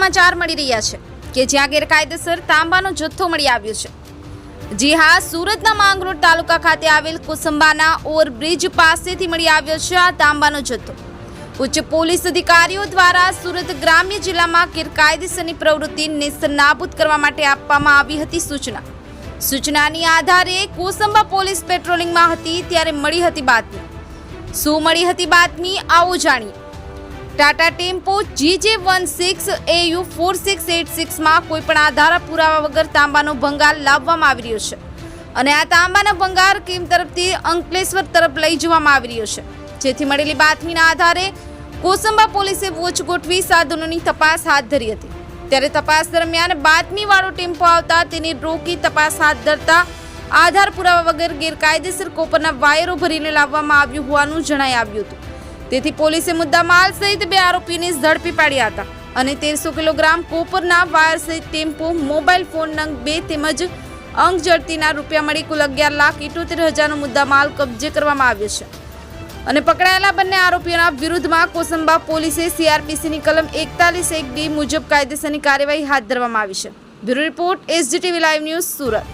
સમાચાર મળી રહ્યા છે કે જ્યાં ગેરકાયદેસર તાંબાનો જથ્થો મળી આવ્યો છે। જી હા, સુરતના માંગરોળ તાલુકા ખાતે આવેલ કોસંબાના ઓવરબ્રિજ પાસેથી મળી આવ્યો છે આ તાંબાનો જથ્થો। ઉચ્ચ પોલીસ અધિકારીઓ દ્વારા સુરત ગ્રામ્ય જિલ્લામાં ગેરકાયદેસરની પ્રવૃત્તિ નેસ્તનાબૂદ કરવા માટે આપવામાં આવી હતી સૂચનાની આધારે કોસંબા પોલીસ પેટ્રોલિંગમાં હતી ત્યારે મળી હતી બાતમી। શું મળી હતી બાતમી, આવો જાણીએ। ટાટા ટેમ્પો GJ16AU4686 માં કોઈ પણ આધાર પુરાવા વગર તાંબાનો ભંગાર લાવવામાં આવી રહ્યો છે અને આ તાંબાનો ભંગાર કેમ તરફથી અંકલેશ્વર તરફ લઈ જવામાં આવી રહ્યો છે। જેથી મળેલી બાતમીના આધારે કોસંબા પોલીસે વોચ ગોઠવી સાધનોની તપાસ હાથ ધરી હતી। ત્યારે તપાસ દરમિયાન બાતમીવાળો ટેમ્પો આવતા તેને રોકી તપાસ હાથ ધરતા આધાર પુરાવા વગર ગેરકાયદેસર કોપરના વાયરો ભરીને લાવવામાં આવ્યું હોવાનું જણાઈ આવ્યું હતું। તેથી પોલીસે મુદ્દામાલ સહિત 2 આરોપીઓને ઝડપી પાડ્યા હતા અને 1300 કિલોગ્રામ કોપરના વાયર સહિત ટેમ્પો, મોબાઈલ ફોન નંગ 2 તેમજ અંક જડતીના રૂપિયા મળી કુલ 11,78,000નો મુદ્દામાલ કબજે કરવામાં આવ્યો છે અને પકડાયેલા બંને આરોપીઓના વિરુદ્ધમાં કોસંબા પોલીસે CRPCની કલમ 41(1)D મુજબ કાયદેસરની કાર્યવાહી હાથ ધરવામાં આવી છે। Bureau report, SGTV live news, Surat.